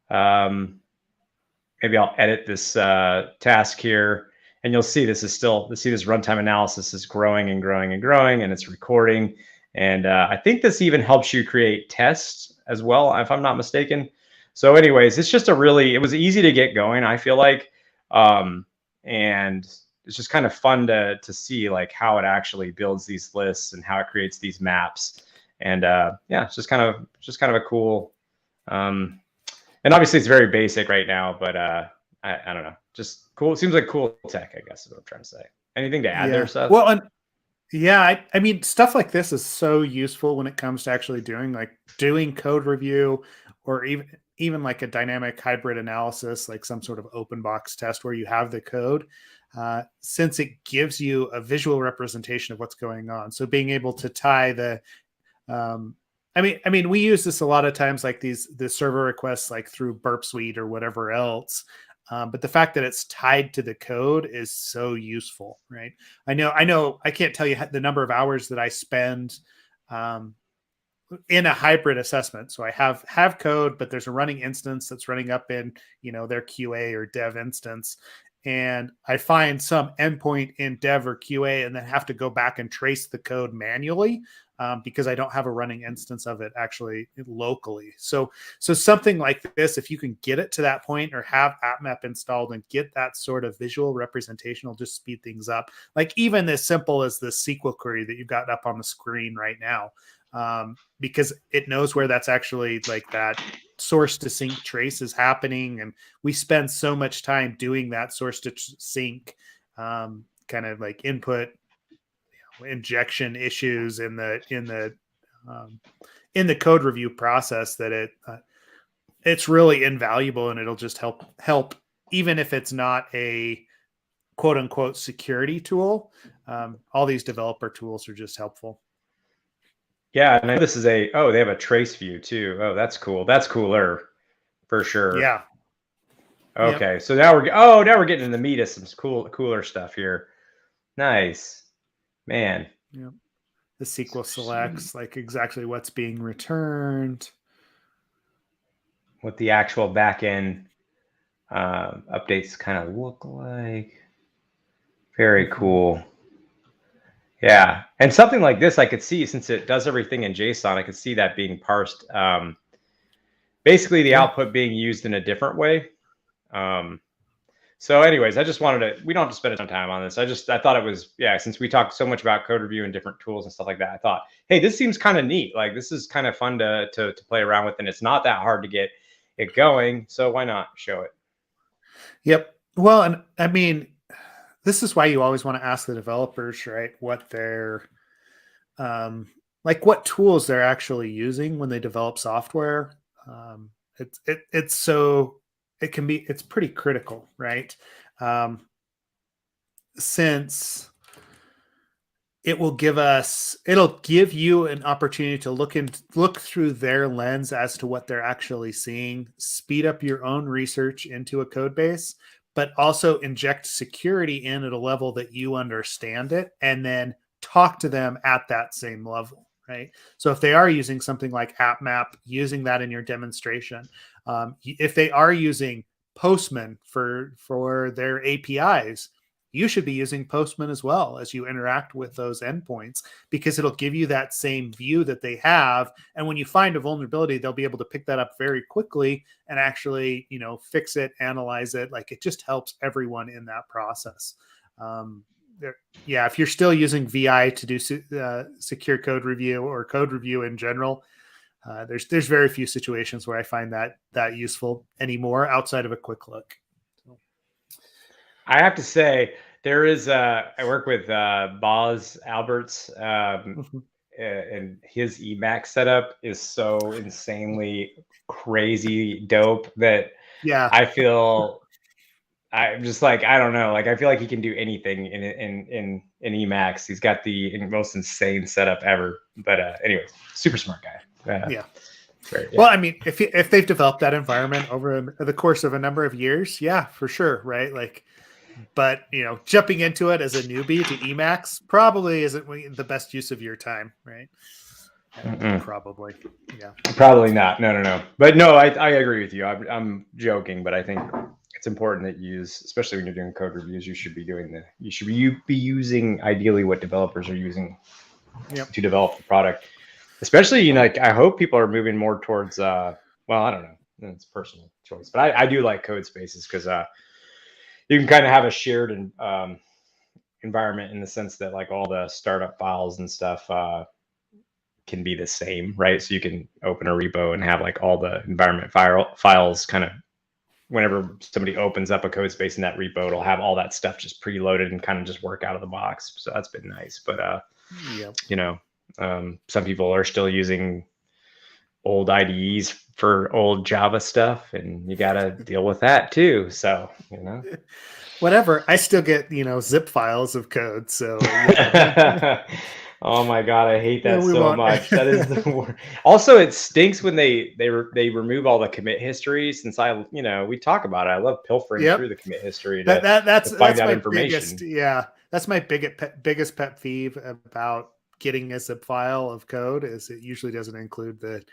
Maybe I'll edit this task here. And you'll see this is still, this runtime analysis is growing and growing and growing, and it's recording. And I think this even helps you create tests as well, if I'm not mistaken. So anyways, it's just it was easy to get going, I feel like. And it's just kind of fun to see like how it actually builds these lists and how it creates these maps. And yeah, it's just kind of a cool, and obviously it's very basic right now, but I don't know, just cool. It seems like cool tech, I guess is what I'm trying to say. Anything to add there, Seth? Well, yeah, I mean, stuff like this is so useful when it comes to actually doing code review, or even like a dynamic hybrid analysis, like some sort of open box test where you have the code, since it gives you a visual representation of what's going on. So being able to tie the, I mean, we use this a lot of times, like the server requests, like through Burp Suite or whatever else. But the fact that it's tied to the code is so useful, right? I know. I can't tell you the number of hours that I spend in a hybrid assessment. So I have code, but there's a running instance that's running up in their QA or dev instance, and I find some endpoint in dev or QA, and then have to go back and trace the code manually. Because I don't have a running instance of it actually locally. So something like this, if you can get it to that point or have AppMap installed and get that sort of visual representation, will just speed things up. Like even as simple as the SQL query that you've got up on the screen right now, because it knows where that's actually, like, that source to sync trace is happening. And we spend so much time doing that source to sync kind of like input injection issues in the code review process, that it's really invaluable, and it'll just help even if it's not a quote unquote security tool. All these developer tools are just helpful. Yeah, and this is they have a trace view too. Oh, that's cool. That's cooler for sure. Yeah. Okay, yep. So now we're getting in the meat of some cooler stuff here. Nice. Man. Yeah. The SQL selects like exactly what's being returned. What the actual backend updates kind of look like. Very cool. Yeah. And something like this, I could see, since it does everything in JSON, I could see that being parsed. Basically the output being used in a different way. So anyways, I just we don't have to spend a ton of time on this. I thought it was, since we talked so much about code review and different tools and stuff like that, I thought, hey, this seems kind of neat. Like, this is kind of fun to play around with, and it's not that hard to get it going. So why not show it? Yep. Well, and I mean, this is why you always want to ask the developers, right, what they're, like what tools they're actually using when they develop software. It's pretty critical, right? Since it'll give you an opportunity to look through their lens as to what they're actually seeing, speed up your own research into a code base, but also inject security in at a level that you understand it, and then talk to them at that same level. Right. So if they are using something like AppMap, using that in your demonstration, if they are using Postman for their APIs, you should be using Postman as well as you interact with those endpoints, because it'll give you that same view that they have. And when you find a vulnerability, they'll be able to pick that up very quickly and actually, fix it, analyze it. Like, it just helps everyone in that process. If you're still using VI to do secure code review or code review in general, there's very few situations where I find that useful anymore outside of a quick look. I have to say, There is, I work with Boz Alberts, and his Emacs setup is so insanely crazy dope that Yeah. I feel I'm just like, I don't know, like I feel like he can do anything in Emacs. He's got the most insane setup ever. But anyways, super smart guy. Yeah. Great. Well, I mean, if they've developed that environment over the course of a number of years, yeah, for sure, right? Like, but jumping into it as a newbie to Emacs probably isn't the best use of your time, right? Probably, yeah. Probably not. No. But no, I agree with you. I'm joking, but I think it's important that you use, especially when you're doing code reviews, you should be using ideally what developers are using to develop the product. Especially, like I hope people are moving more towards well, I don't know. It's personal choice. But I do like code spaces because you can kind of have a shared environment in the sense that like all the startup files and stuff can be the same, right? So you can open a repo and have like all the environment files kind of whenever somebody opens up a code space in that repo, it'll have all that stuff just preloaded and kind of just work out of the box. So that's been nice. But some people are still using old IDEs for old Java stuff, and you got to deal with that too. So, whatever. I still get, zip files of code. So, oh my God, I hate that so much. That is the worst. Also, it stinks when they remove all the commit history. Since we talk about it, I love pilfering through the commit history to find out information. That's my biggest pet peeve about getting a zip file of code is it usually doesn't include the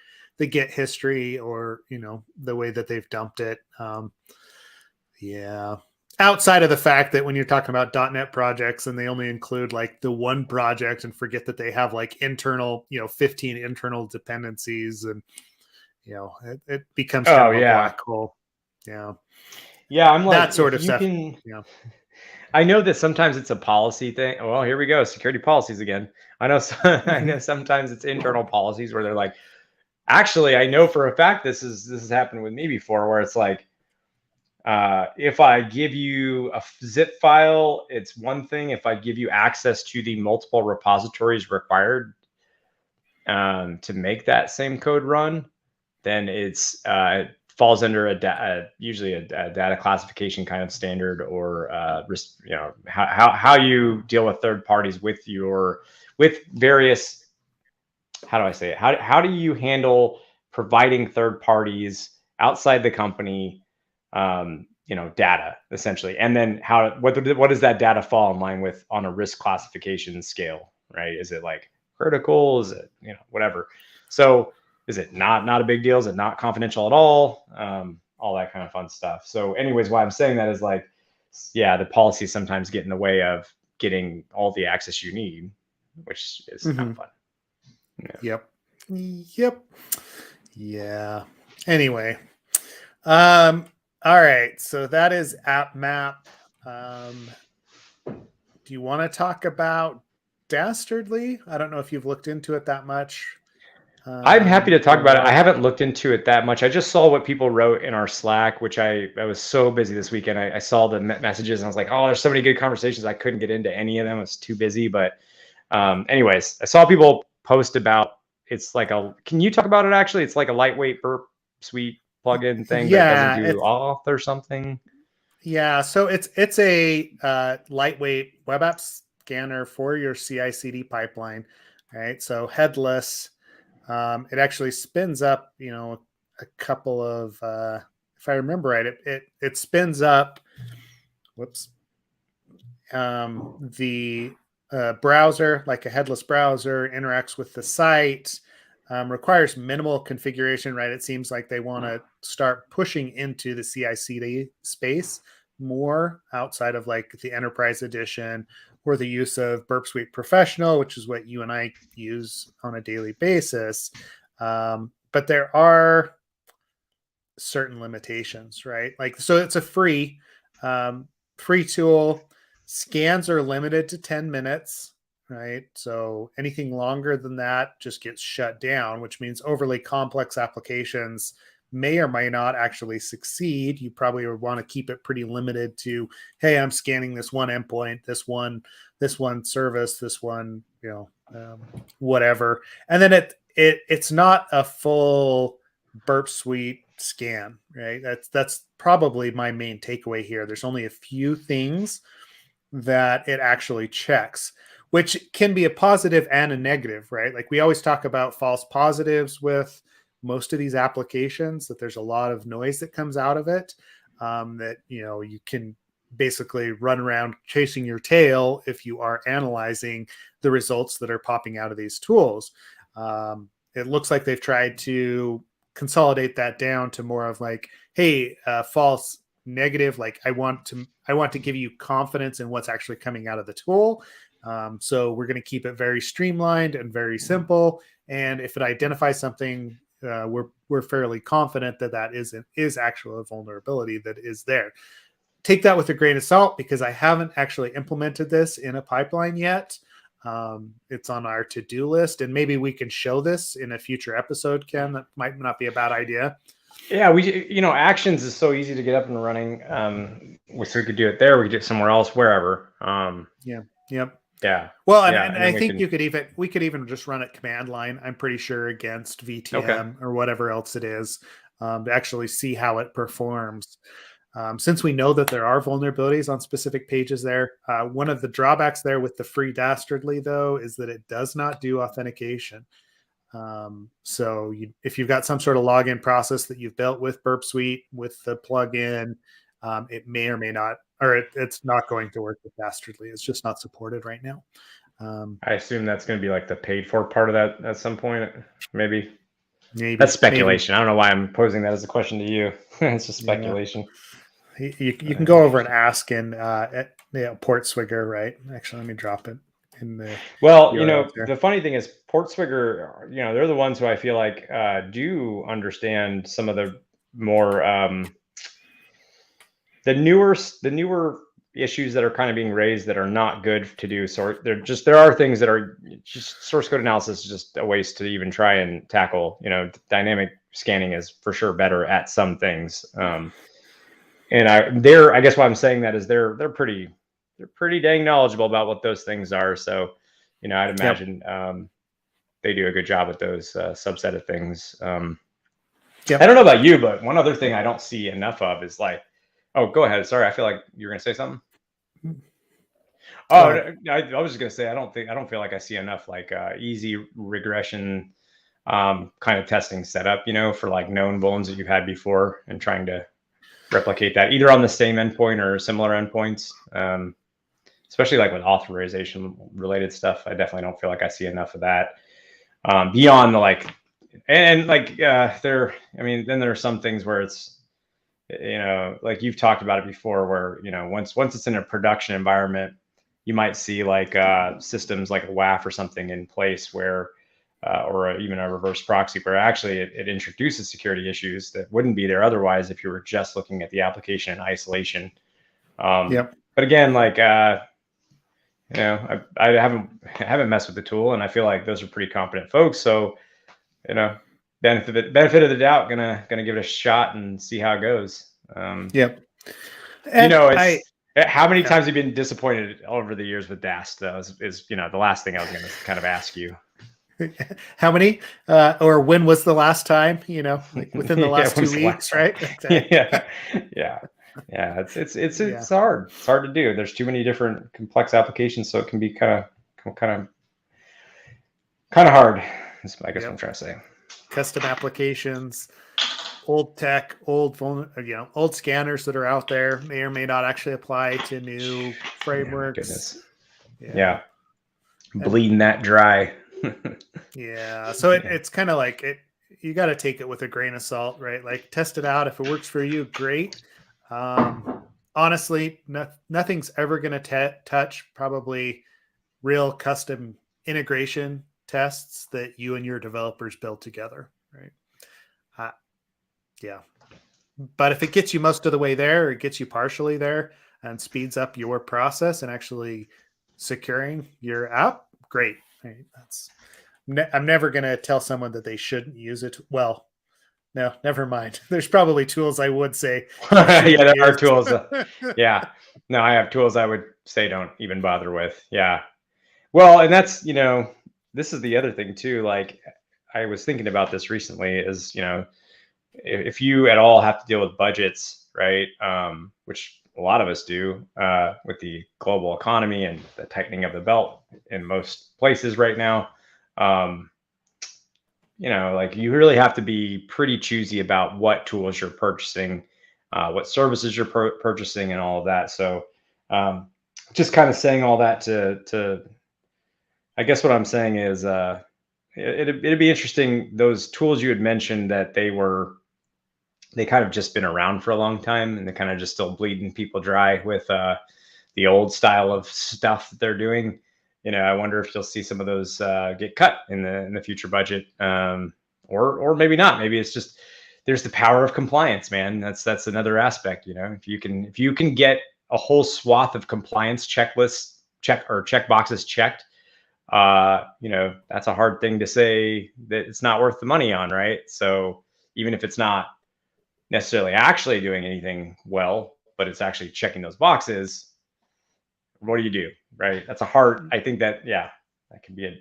Git history or the way that they've dumped it. Outside of the fact that when you're talking about .NET projects and they only include like the one project and forget that they have like internal 15 internal dependencies, and it becomes kind of a black hole. I'm like that sort of stuff. I know that sometimes it's a policy thing. Well, here we go. Security policies again. I know sometimes it's internal policies where they're like, actually, I know for a fact this has happened with me before, where it's like, if I give you a zip file, it's one thing. If I give you access to the multiple repositories required to make that same code run, then it falls under usually a data classification kind of standard, or how you deal with third parties with various. How do I say it? How do you handle providing third parties outside the company data essentially, and then what does that data fall in line with on a risk classification scale, right? Is it like critical? Is it whatever? So is it not a big deal? Is it not confidential at all? All that kind of fun stuff. So anyways, why I'm saying that is like, the policies sometimes get in the way of getting all the access you need, which is not fun. Yep. Yeah. Anyway. All right. So that is AppMap. Do you want to talk about Dastardly? I don't know if you've looked into it that much. I'm happy to talk about it. I haven't looked into it that much. I just saw what people wrote in our Slack, which I was so busy this weekend. I saw the messages and I was like, oh, there's so many good conversations. I couldn't get into any of them. I was too busy. But anyways, I saw people post about it's like can you talk about it actually? It's like a lightweight burp suite plugin thing that doesn't do auth or something. Yeah, so it's a lightweight web app scanner for your CI/CD pipeline, right? So headless. It actually spins up, a couple of, if I remember right, it spins up. Whoops. The browser, like a headless browser, interacts with the site. Requires minimal configuration, right? It seems like they want to start pushing into the CI/CD space more outside of like the Enterprise Edition or the use of Burp Suite Professional, which is what you and I use on a daily basis. But there are certain limitations, right? Like, so it's a free tool. Scans are limited to 10 minutes. Right. So anything longer than that just gets shut down, which means overly complex applications may or may not actually succeed. You probably would want to keep it pretty limited to, hey, I'm scanning this one endpoint, this one service, this one, whatever. And then it's not a full Burp Suite scan, right? That's probably my main takeaway here. There's only a few things that it actually checks, which can be a positive and a negative, right? Like we always talk about false positives with most of these applications, that there's a lot of noise that comes out of it, that, you can basically run around chasing your tail if you are analyzing the results that are popping out of these tools. It looks like they've tried to consolidate that down to more of like, hey, false negative, like I want to give you confidence in what's actually coming out of the tool. So we're going to keep it very streamlined and very simple. And if it identifies something, we're fairly confident that is actually a vulnerability that is there. Take that with a grain of salt, because I haven't actually implemented this in a pipeline yet. It's on our to-do list, and maybe we can show this in a future episode, Ken. That might not be a bad idea. Yeah, Actions is so easy to get up and running. We could do it there. We could do it somewhere else, wherever. Yeah. Well, and I think we could even just run it command line, I'm pretty sure, against VTM or whatever else it is, to actually see how it performs. Since we know that there are vulnerabilities on specific pages there, one of the drawbacks there with the free Dastardly, though, is that it does not do authentication. So if you've got some sort of login process that you've built with Burp Suite, with the plugin, it may or may not, or it's not going to work with Dastardly. It's just not supported right now. I assume that's going to be like the paid for part of that at some point, maybe. That's speculation. Maybe. I don't know why I'm posing that as a question to you. It's just speculation. You can go over and ask in Portswigger, right? Actually, let me drop it in the. Well, the funny thing is Portswigger, they're the ones who I feel like do understand some of the more the newer issues that are kind of being raised that are not good to do. So there are things that are just source code analysis is just a waste to even try and tackle. Dynamic scanning is for sure better at some things. And I guess why I'm saying that is they're pretty dang knowledgeable about what those things are. So, I'd imagine they do a good job at those subset of things. I don't know about you, but one other thing I don't see enough of is like, oh, go ahead. Sorry, I feel like you're gonna say something. I was just gonna say I don't feel like I see enough like easy regression kind of testing setup, for like known vulns that you've had before and trying to replicate that either on the same endpoint or similar endpoints, especially like with authorization related stuff. I definitely don't feel like I see enough of that beyond the like, and like then there are some things where it's, like you've talked about it before, where, once it's in a production environment, you might see like systems like a WAF or something in place where, or even a reverse proxy, where actually it introduces security issues that wouldn't be there otherwise if you were just looking at the application in isolation. But again, like, I haven't messed with the tool, and I feel like those are pretty competent folks. So, benefit of the doubt, gonna give it a shot and see how it goes. And how many times have you been disappointed over the years with Dast, though, is the last thing I was going to kind of ask you. How many, or when was the last time, like within the last 2 weeks, right? Exactly. Yeah. It's hard. It's hard to do. There's too many different complex applications. So it can be kind of hard. That's, I guess what I'm trying to say. Custom applications, old tech, old scanners that are out there may or may not actually apply to new frameworks. Yeah. Bleeding that dry. So it's kind of like it. You got to take it with a grain of salt, right? Like test it out. If it works for you, great. Honestly, nothing's ever going to touch probably real custom integration tests that you and your developers build together, right? But if it gets you most of the way there, or it gets you partially there and speeds up your process and actually securing your app, great. Right? I'm never going to tell someone that they shouldn't use it. Well, No, never mind. There's probably tools I would say. Yeah, there are Use. tools. Yeah. No, I have tools I would say don't even bother with. Yeah. Well, and that's, this is the other thing too. Like, I was thinking about this recently is, if you at all have to deal with budgets, right? Which a lot of us do, with the global economy and the tightening of the belt in most places right now. Like, you really have to be pretty choosy about what tools you're purchasing, what services you're purchasing, and all of that. So, just kind of saying all that to, I guess what I'm saying is, it'd be interesting. Those tools you had mentioned that they kind of just been around for a long time, and they're kind of just still bleeding people dry with the old style of stuff that they're doing. I wonder if you'll see some of those get cut in the future budget, or maybe not. Maybe it's just there's the power of compliance, man. That's another aspect. If you can get a whole swath of compliance check boxes checked, that's a hard thing to say that it's not worth the money on, right? So even if it's not necessarily actually doing anything well, but it's actually checking those boxes, what do you do, right? That's a hard. I think that that can be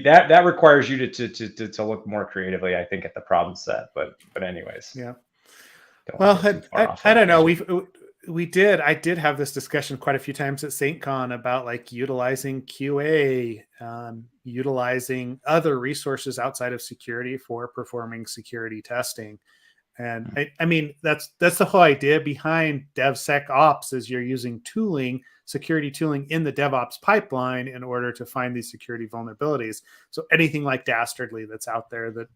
that requires you to look more creatively, I think, at the problem set. But anyways, Well, I don't know. I did have this discussion quite a few times at SaintCon about like utilizing QA, utilizing other resources outside of security for performing security testing. And I mean, that's the whole idea behind DevSecOps is you're using security tooling in the DevOps pipeline in order to find these security vulnerabilities. So anything like Dastardly that's out there that,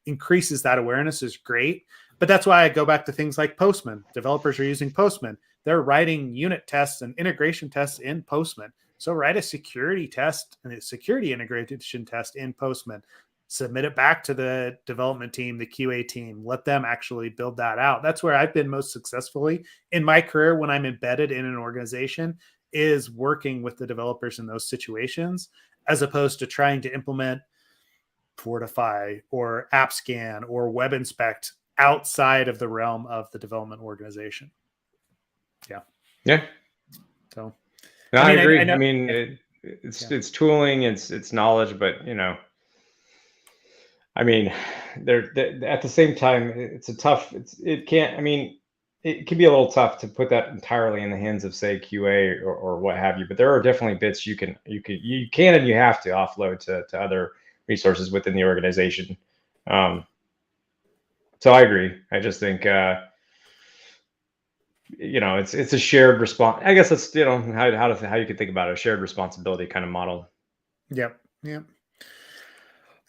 increases that awareness is great. But that's why I go back to things like Postman. Developers are using Postman. They're writing unit tests and integration tests in Postman. So write a security test and a security integration test in Postman. Submit it back to the development team, the QA team, let them actually build that out. That's where I've been most successfully in my career when I'm embedded in an organization, is working with the developers in those situations, as opposed to trying to implement Fortify or AppScan or Web Inspect outside of the realm of the development organization. Yeah. So no, I agree. I mean, it's tooling, it's knowledge, but I mean, they're at the same time, it can be a little tough to put that entirely in the hands of, say, QA or what have you. But there are definitely bits you can and you have to offload to other resources within the organization. So I agree. I just think it's a shared response. I guess that's how you could think about it, a shared responsibility kind of model. Yep.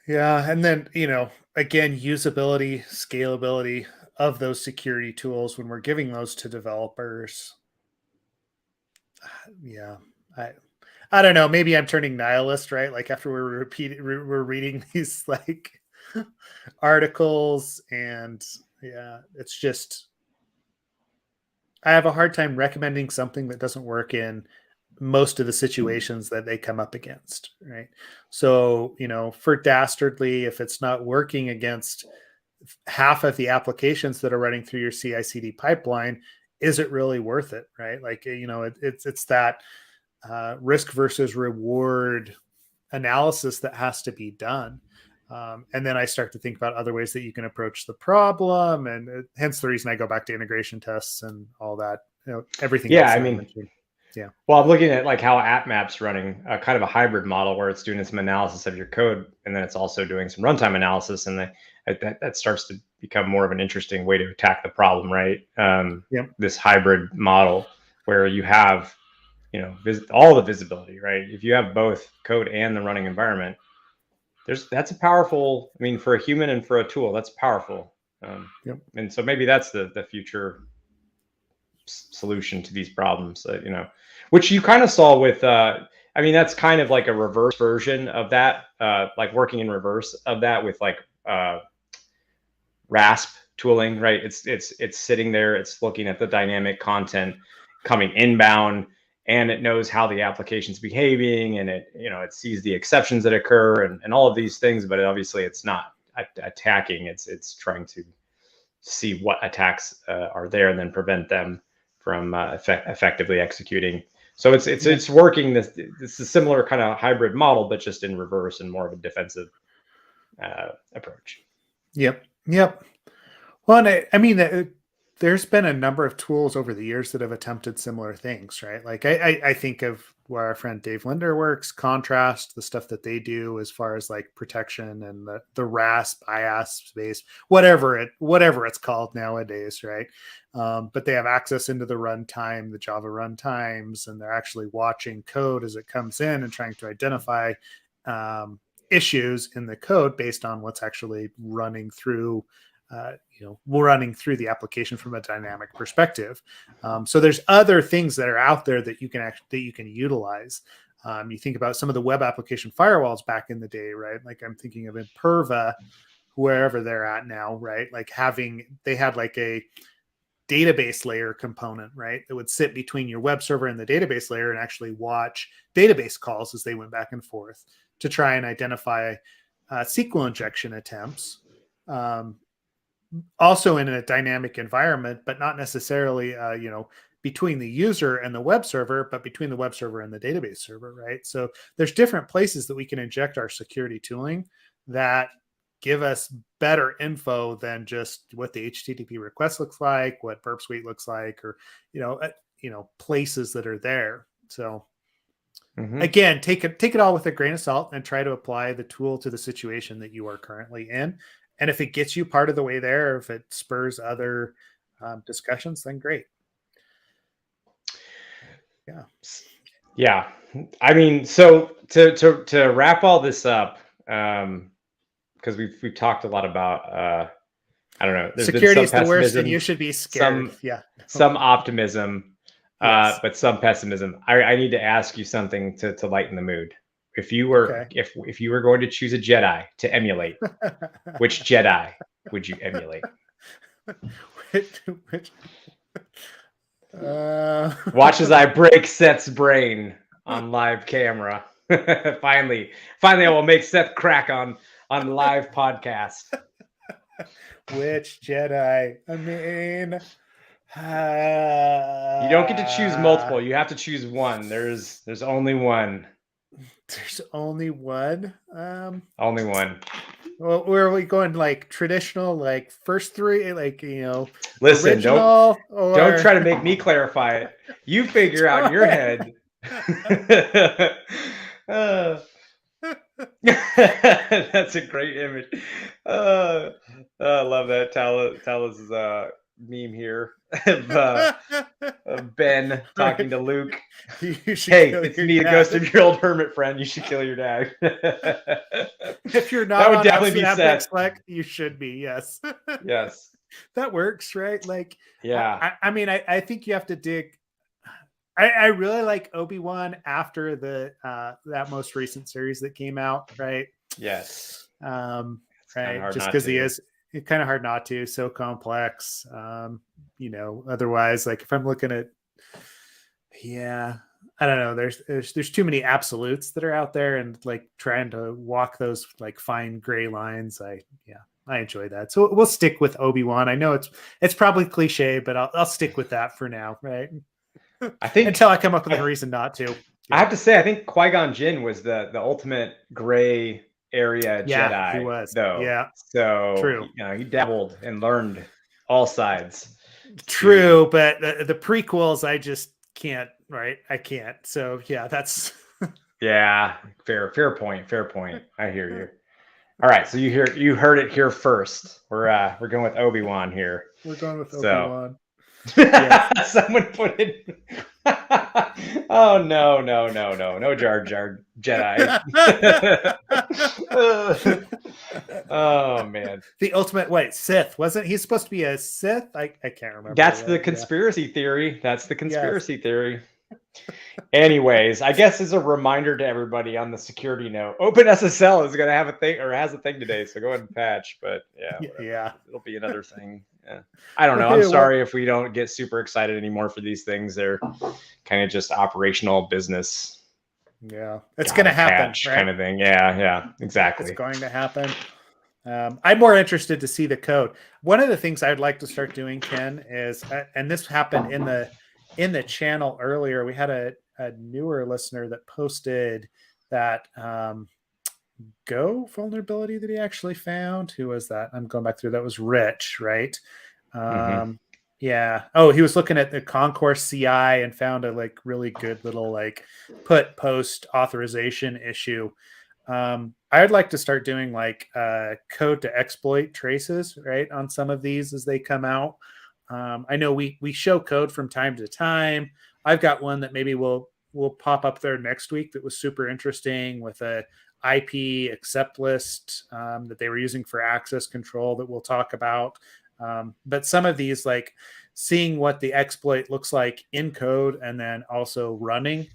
Yeah, and then, again, usability, scalability of those security tools when we're giving those to developers. Yeah, I don't know. Maybe I'm turning nihilist, right? Like after we're reading these like articles, and it's just I have a hard time recommending something that doesn't work in most of the situations that they come up against, right? So, for Dastardly, if it's not working against half of the applications that are running through your CI/CD pipeline, is it really worth it, right? Like, it's that risk versus reward analysis that has to be done. And then I start to think about other ways that you can approach the problem, and hence the reason I go back to integration tests and all that, everything else. I mean, well, I'm looking at like how AppMap's running a kind of a hybrid model where it's doing some analysis of your code, and then it's also doing some runtime analysis, and that starts to become more of an interesting way to attack the problem, right? This hybrid model where you have, all the visibility, right? If you have both code and the running environment, that's a powerful. I mean, for a human and for a tool, that's powerful. And so maybe that's the future solution to these problems, which you kind of saw with that's kind of like a reverse version of that, like working in reverse of that with like RASP tooling, right? It's sitting there, it's looking at the dynamic content coming inbound, and it knows how the application's behaving, and it sees the exceptions that occur and all of these things, but obviously it's not attacking, it's trying to see what attacks are there and then prevent them from effectively executing. So it's working. This is a similar kind of hybrid model, but just in reverse and more of a defensive approach. Yep. Well, and I mean, there's been a number of tools over the years that have attempted similar things, right? Like I think of where our friend Dave Linder works, Contrast, the stuff that they do as far as like protection and the RASP, IASP space, whatever it's called nowadays, right? But they have access into the runtime, the Java runtimes, and they're actually watching code as it comes in and trying to identify issues in the code based on what's actually running through running through the application from a dynamic perspective. So there's other things that are out there that you can utilize. You think about some of the web application firewalls back in the day, right? Like I'm thinking of Imperva, wherever they're at now, right? Like they had like a database layer component, right? That would sit between your web server and the database layer and actually watch database calls as they went back and forth to try and identify SQL injection attempts. Also in a dynamic environment, but not necessarily, between the user and the web server, but between the web server and the database server, right? So there's different places that we can inject our security tooling that give us better info than just what the HTTP request looks like, what Burp Suite looks like, or, places that are there. So again, take it all with a grain of salt and try to apply the tool to the situation that you are currently in. And if it gets you part of the way there, if it spurs other discussions, then great. Yeah. I mean, so to wrap all this up, because we've talked a lot about I don't know. Security is the worst, and you should be scared. Some optimism, but some pessimism. I need to ask you something to lighten the mood. If you were if you were going to choose a Jedi to emulate, which Jedi would you emulate? Watch as I break Seth's brain on live camera. finally, I will make Seth crack on live podcast. Which Jedi? I mean, you don't get to choose multiple. You have to choose one. There's only one. There's only one. Only one. Well, where are we going? Like traditional, like first three, like Listen, original, don't try to make me clarify it. You figure out in your head. That's a great image. I love that. Talos' meme here of Ben talking to Luke. Hey, it's me, a ghost of your old hermit friend. You should kill your dad. If you're not, that would definitely be Seth. You should be. Yes. Yes. That works, right? Like, yeah. I mean, I think you have to dig. I really like Obi-Wan after that most recent series that came out, right? Yes. Right. Just because he is. It's kind of hard not to. So complex. Otherwise, like if I'm looking at, I don't know. There's too many absolutes that are out there, and like trying to walk those like fine gray lines. I enjoy that. So we'll stick with Obi-Wan. I know it's probably cliche, but I'll stick with that for now. Right. I think until I come up with a reason not to. I have to say, I think Qui-Gon Jinn was the ultimate gray area Jedi. He was. Though. Yeah. So true. He dabbled and learned all sides. True, but the prequels, I just can't. Right, I can't. So that's. Yeah, fair point. I hear you. All right, so you heard it here first. We're going with Obi-Wan here. We're going with Obi-Wan. Someone put it. Oh no, Jar Jar Jedi. Oh man, the ultimate Sith, wasn't he supposed to be a Sith? I can't remember. That's the conspiracy theory. That's the conspiracy theory. Anyways, I guess as a reminder to everybody on the security note, OpenSSL is going to have a thing, or has a thing today, so go ahead and patch. But it'll be another thing. Yeah. I don't know. I'm sorry if we don't get super excited anymore for these things. They're kind of just operational business. Yeah, it's going to happen, right? Kind of thing. Yeah, exactly. It's going to happen. I'm more interested to see the code. One of the things I'd like to start doing, Ken, is, and this happened in the channel earlier. We had a newer listener that posted that Go vulnerability that he actually found. Who was that? I'm going back through. That was Rich, right? Yeah. Oh, he was looking at the Concourse CI and found a like really good little like put post authorization issue. I'd like to start doing like code to exploit traces, right, on some of these as they come out. I know we show code from time to time. I've got one that maybe will pop up there next week that was super interesting with a IP accept list that they were using for access control that we'll talk about. But some of these, like seeing what the exploit looks like in code and then also running,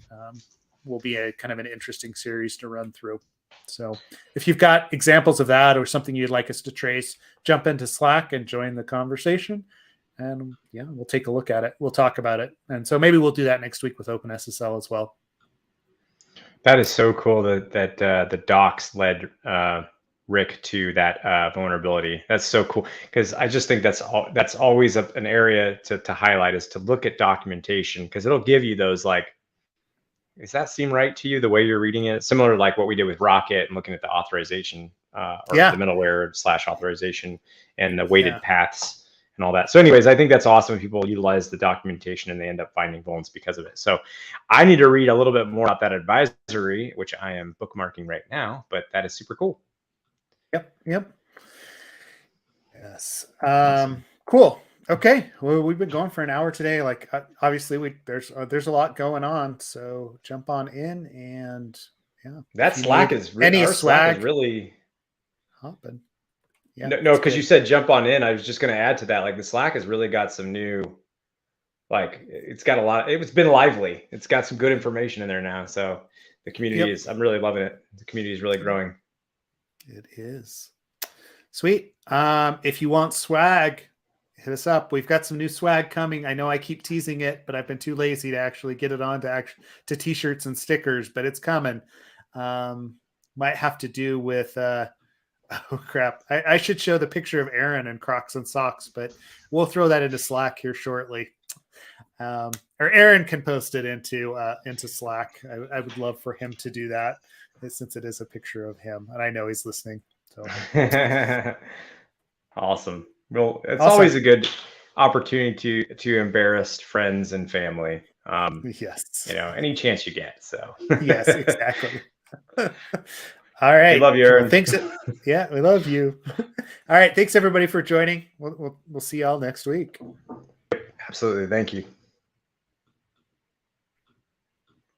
will be a kind of an interesting series to run through. So if you've got examples of that or something you'd like us to trace, jump into Slack and join the conversation. And yeah, we'll take a look at it. We'll talk about it. And so maybe we'll do that next week with OpenSSL as well. That is so cool that the docs led Rick to that vulnerability. That's so cool, because I just think that's always an area to highlight, is to look at documentation, because it'll give you those like, does that seem right to you the way you're reading it? Similar to like what we did with Rocket and looking at the authorization or the middleware / authorization and the weighted paths and all that. So anyways, I think that's awesome. People utilize the documentation and they end up finding vulns because of it. So I need to read a little bit more about that advisory, which I am bookmarking right now, but that is super cool. Yep. Yes. Cool. Okay. Well, we've been going for an hour today. Like obviously there's a lot going on. So jump on in and yeah. That Slack is really, Slack is really hopping. Yeah, no, because you said jump on in. I was just going to add to that. Like the Slack has really got some new, like it's got a lot. It's been lively. It's got some good information in there now. So the community is, I'm really loving it. The community is really growing. It is. Sweet. If you want swag, hit us up. We've got some new swag coming. I know I keep teasing it, but I've been too lazy to actually get it on to t-shirts and stickers, but it's coming. Might have to do with oh crap. I should show the picture of Aaron in Crocs and socks, but we'll throw that into Slack here shortly. Or Aaron can post it into Slack. I would love for him to do that, since it is a picture of him, and I know he's listening. So awesome. Well, it's always a good opportunity to embarrass friends and family. Yes. Any chance you get. So yes, exactly. All right. We love you, Aaron. Well, thanks. Yeah, we love you. All right. Thanks everybody for joining. We'll see y'all next week. Absolutely. Thank you.